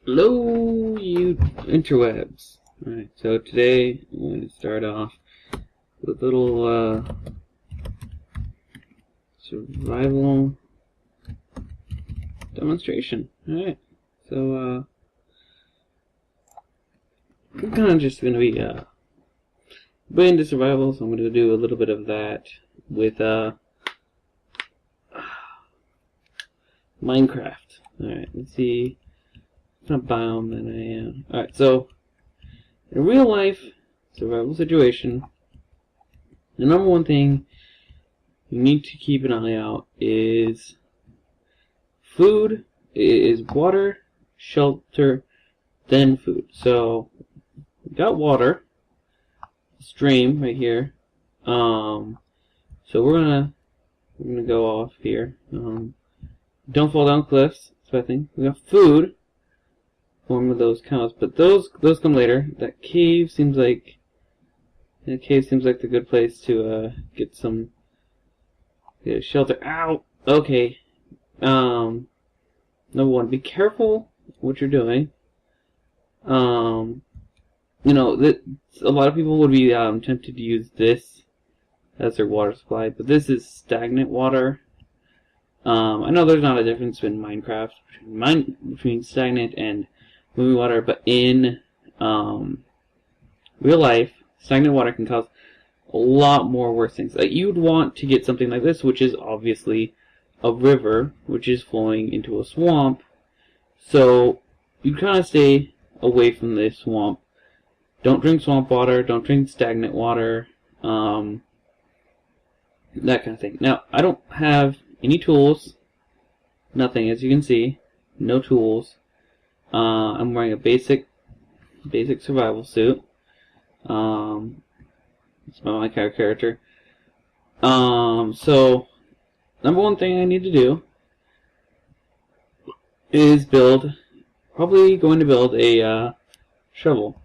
Hello, you interwebs. Alright, so today I'm going to start off with a little survival demonstration. Alright, so I'm kind of just going to be way into survival, so I'm going to do a little bit of that with MineCraft. Alright, let's see. Not biome that I am. Alright, so in a real life survival situation, the number one thing you need to keep an eye out is food, is water, shelter, then food. So we got water, stream right here. So we're gonna go off here. Don't fall down cliffs. So I think we got food. One of those counts, but those come later. That cave seems like the good place to get a shelter. Ow. Okay. Number one, be careful what you're doing. You know that a lot of people would be tempted to use this as their water supply, but this is stagnant water. I know there's not a difference in MineCraft between stagnant and moving water, but in real life, stagnant water can cause a lot more worse things. You'd want to get something like this, which is obviously a river, which is flowing into a swamp. So you kind of stay away from this swamp. Don't drink swamp water. Don't drink stagnant water. That kind of thing. Now, I don't have any tools. Nothing, as you can see. No tools. I'm wearing a basic survival suit. It's about my character. So number one thing I need to do is probably going to build a shovel.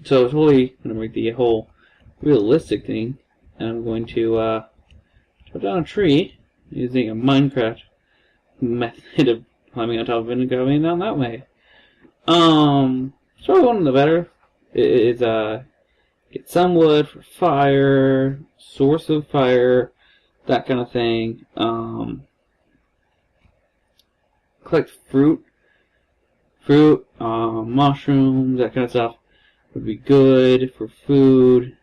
So totally gonna make the whole realistic thing, and I'm going to chop down a tree using a MineCraft method of climbing on top of it and going down that way. It's probably one of the better. Is get some wood for fire, source of fire, that kind of thing. Collect fruit, mushrooms, that kind of stuff would be good for food.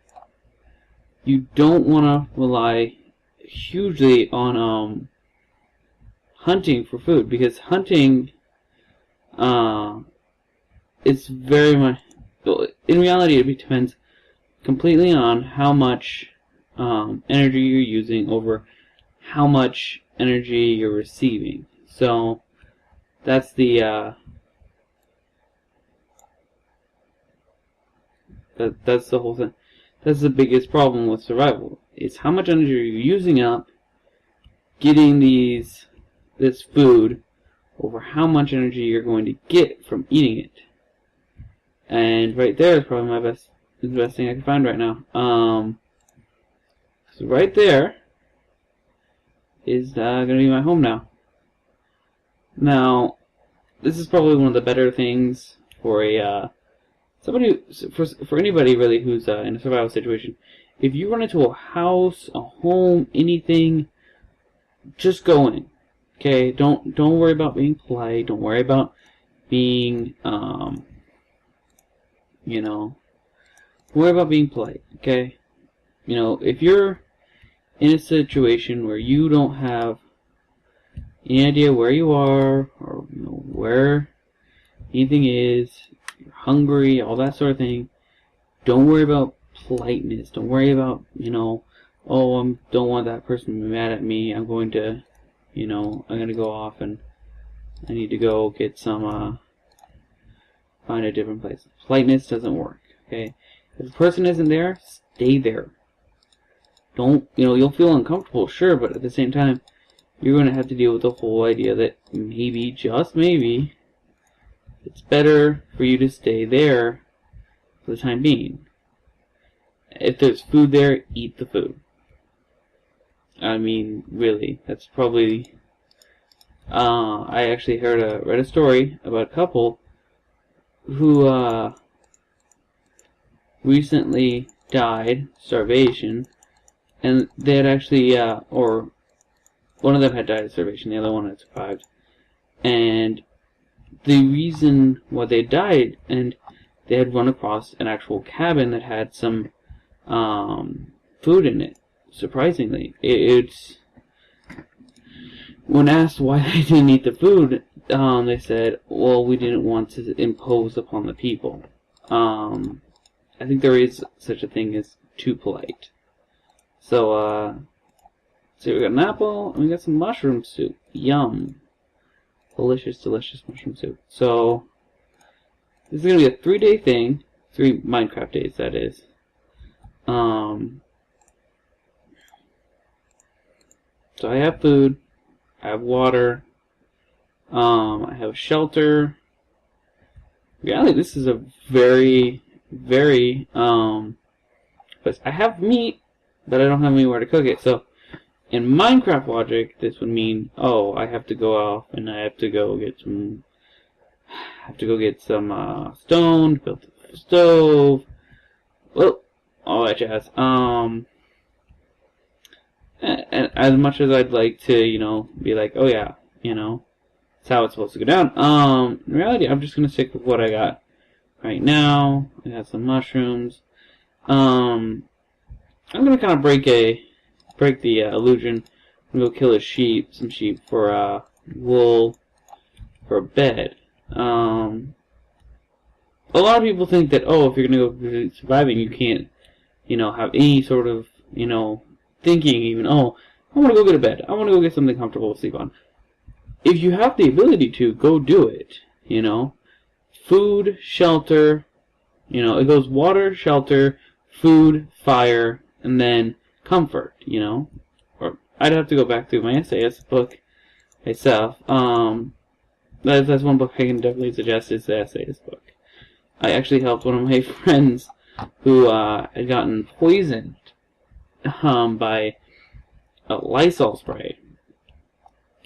You don't want to rely hugely on hunting for food, because hunting it's very much, in reality it depends completely on how much energy you're using over how much energy you're receiving. So that's the that's the whole thing. That's the biggest problem with survival. It's how much energy you're using up getting this food over how much energy you're going to get from eating it. And right there is probably the best thing I can find right now. So right there is going to be my home now. Now, this is probably one of the better things for for anybody really who's in a survival situation. If you run into a house, a home, anything, just go in. Okay, don't worry about being polite. Don't worry about being you know, don't worry about being polite. Okay, you know, if you're in a situation where you don't have any idea where you are, or you know where anything is, you're hungry, all that sort of thing, don't worry about politeness. Don't worry about, you know, oh, I don't want that person to be mad at me. I'm going to, you know, I'm going to go off and I need to go get some, find a different place. Politeness doesn't work, okay? If the person isn't there, stay there. Don't, you know, you'll feel uncomfortable, sure, but at the same time, you're going to have to deal with the whole idea that maybe, just maybe, it's better for you to stay there for the time being. If there's food there, eat the food. I mean, really, that's probably I actually read a story about a couple who recently died, starvation, and they had actually, or one of them had died of starvation, the other one had survived, and the reason why they died, and they had run across an actual cabin that had some food in it. Surprisingly, it's when asked why they didn't eat the food, they said, "Well, we didn't want to impose upon the people." I think there is such a thing as too polite. So, we got an apple and we got some mushroom soup. Yum! Delicious, delicious mushroom soup. So, this is gonna be a 3-day thing. 3 Minecraft days, that is. So I have food, I have water, I have shelter. Reality, this is a very, very, but I have meat, but I don't have anywhere to cook it. So, in Minecraft logic, this would mean, oh, I have to go off and I have to go get some, stone, build a stove, well, all that jazz. And as much as I'd like to, be like, oh yeah, that's how it's supposed to go down. In reality, I'm just gonna stick with what I got right now. I got some mushrooms. I'm gonna kind of break the illusion. I'm gonna go kill some sheep for wool for a bed. A lot of people think that, oh, if you're gonna go surviving, you can't, have any sort of, thinking even, oh, I want to go get a bed. I want to go get something comfortable to sleep on. If you have the ability to, go do it, Food, shelter, it goes water, shelter, food, fire, and then comfort, Or I'd have to go back through my essayist book myself. That's one book I can definitely suggest is the essayist book. I actually helped one of my friends who had gotten poisoned by a Lysol spray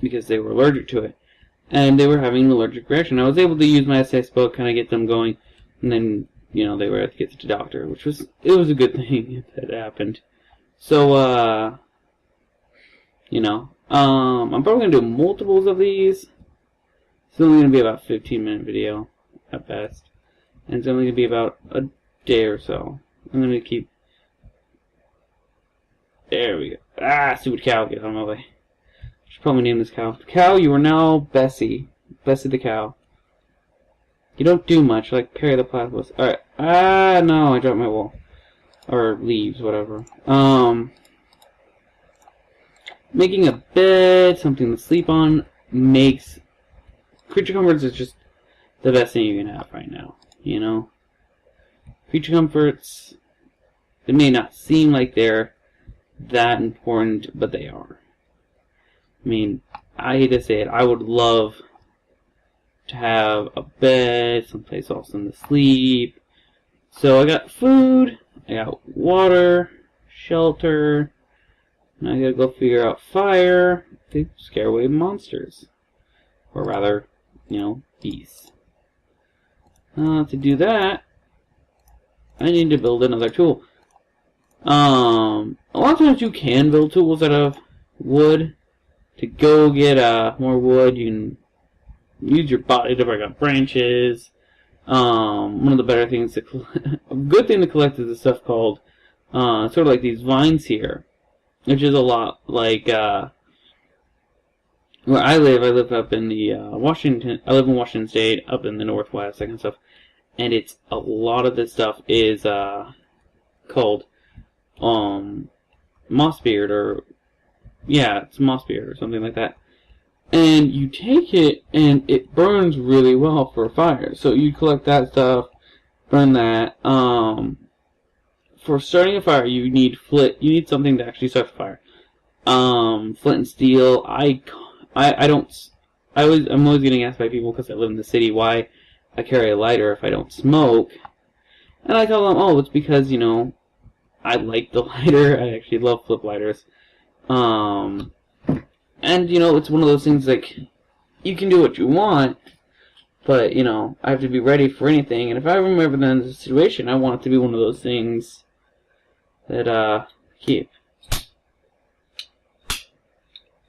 because they were allergic to it, and they were having an allergic reaction. I was able to use my essayist book, kind of get them going, and then they were able to get to the doctor, which was a good thing that happened. So I'm probably gonna do multiples of these. It's only gonna be about a 15-minute video at best, and it's only gonna be about a day or so. I'm gonna keep. There we go. Stupid cow, get out of my way. Should probably name this cow. Cow, you are now Bessie. Bessie the cow. You don't do much, like Perry the platypus. Alright. No, I dropped my wool. Or leaves, whatever. Making a bed, something to sleep on, makes... Creature comforts is just the best thing you can have right now, Creature comforts, they may not seem like they're that important, but they are. I mean, I hate to say it, I would love to have a bed, someplace awesome to sleep. So I got food, I got water, shelter, and I gotta go figure out fire to scare away monsters. Or rather, beasts. To do that, I need to build another tool. A lot of times you can build tools out of wood. To go get more wood, you can use your body to break up branches. One of the better things to a good thing to collect is the stuff called sort of like these vines here, which is a lot like where I live up in the Washington. I live in Washington State, up in the Northwest, that kind of stuff, and it's a lot of this stuff is called mossbeard, or it's mossbeard or something like that. And you take it and it burns really well for a fire. So you collect that stuff, burn that. For starting a fire, you need flint. You need something to actually start the fire. Flint and steel. I'm always getting asked by people because I live in the city why I carry a lighter if I don't smoke. And I tell them, oh, it's because, I like the lighter. I actually love flip lighters. And, it's one of those things like, you can do what you want, But, you know, I have to be ready for anything. And if I remember the situation, I want it to be one of those things that, keep.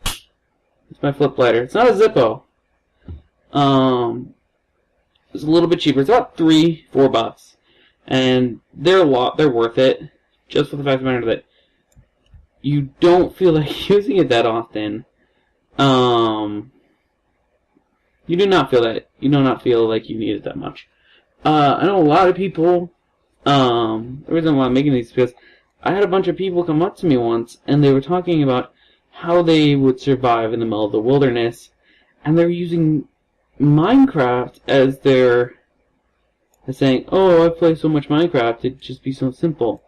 It's my flip lighter. It's not a Zippo. It's a little bit cheaper. It's about $3-4, and they're worth it, just for the fact of the matter that you don't feel like using it that often. You do not feel that. You do not feel like you need it that much. I know a lot of people. The reason why I'm making these is because I had a bunch of people come up to me once, and they were talking about how they would survive in the middle of the wilderness, and they're using MineCraft as saying, oh, I play so much Minecraft, it'd just be so simple.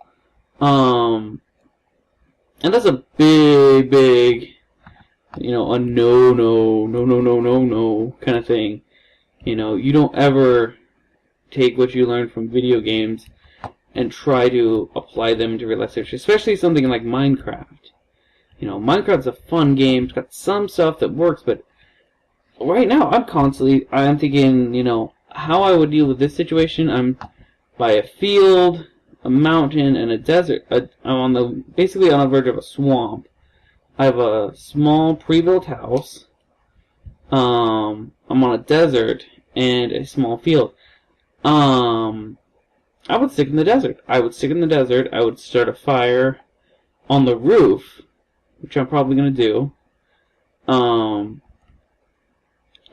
And that's a big, you know, a no kind of thing. You know, you don't ever take what you learn from video games and try to apply them to real life situation, especially something like Minecraft. You know, Minecraft's a fun game, it's got some stuff that works, but right now, I'm thinking, you know, how I would deal with this situation. I'm by a field, a mountain, and a desert. I'm basically on the verge of a swamp. I have a small pre-built house. I'm on a desert and a small field. I would stick in the desert. I would start a fire on the roof, which I'm probably gonna do. I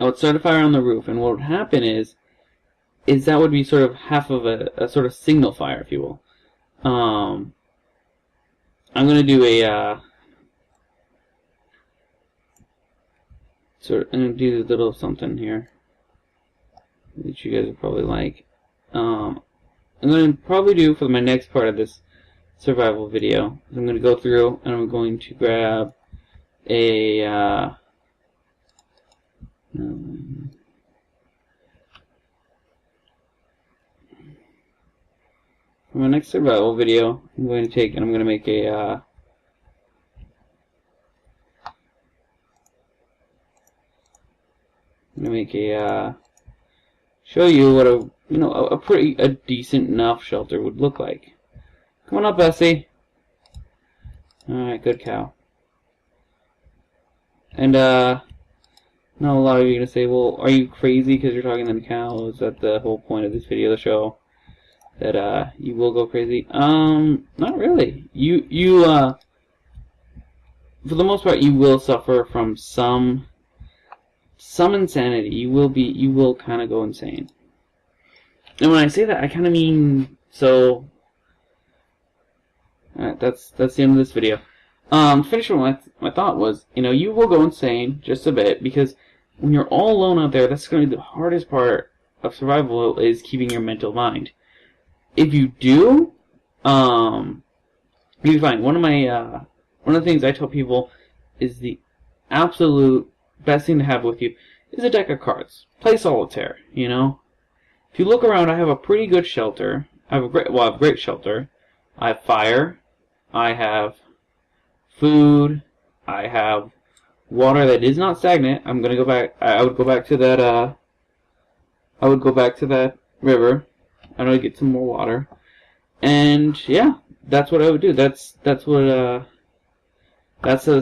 would start a fire on the roof, and what would happen is that would be sort of half of a sort of signal fire, if you will. I'm gonna do a I'm gonna do a little something here that you guys will probably like. I'm gonna probably do for my next part of this survival video. I'm gonna go through and I'm going to grab a for my next survival video, I'm going to take and I'm going to make a show you what a decent enough shelter would look like. Come on up, Bessie. All right, good cow. And now a lot of you are going to say, well, are you crazy because you're talking to the cow? Is that the whole point of this video to show that you will go crazy? Not really. You for the most part, you will suffer from some insanity. You will kind of go insane. And when I say that, I kind of mean, so alright, that's the end of this video. Finish what my thought was, you know, you will go insane just a bit, because when you're all alone out there, that's going to be the hardest part of survival, is keeping your mental mind. If you do, you'll be fine. One of the things I tell people is the absolute best thing to have with you is a deck of cards. Play solitaire, you know. If you look around, I have a pretty good shelter. I have a great shelter. I have fire. I have food. I have water that is not stagnant. I'm gonna go back. I would go back to that. I would go back to that river. I know, get some more water. And yeah, that's what I would do. That's the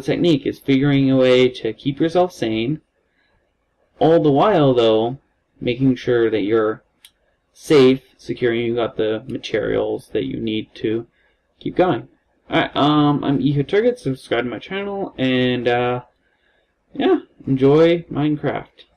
technique, is figuring a way to keep yourself sane, all the while though making sure that you're safe, securing you got the materials that you need to keep going. Alright, I'm Ehud Turget, subscribe to my channel, and yeah, enjoy Minecraft.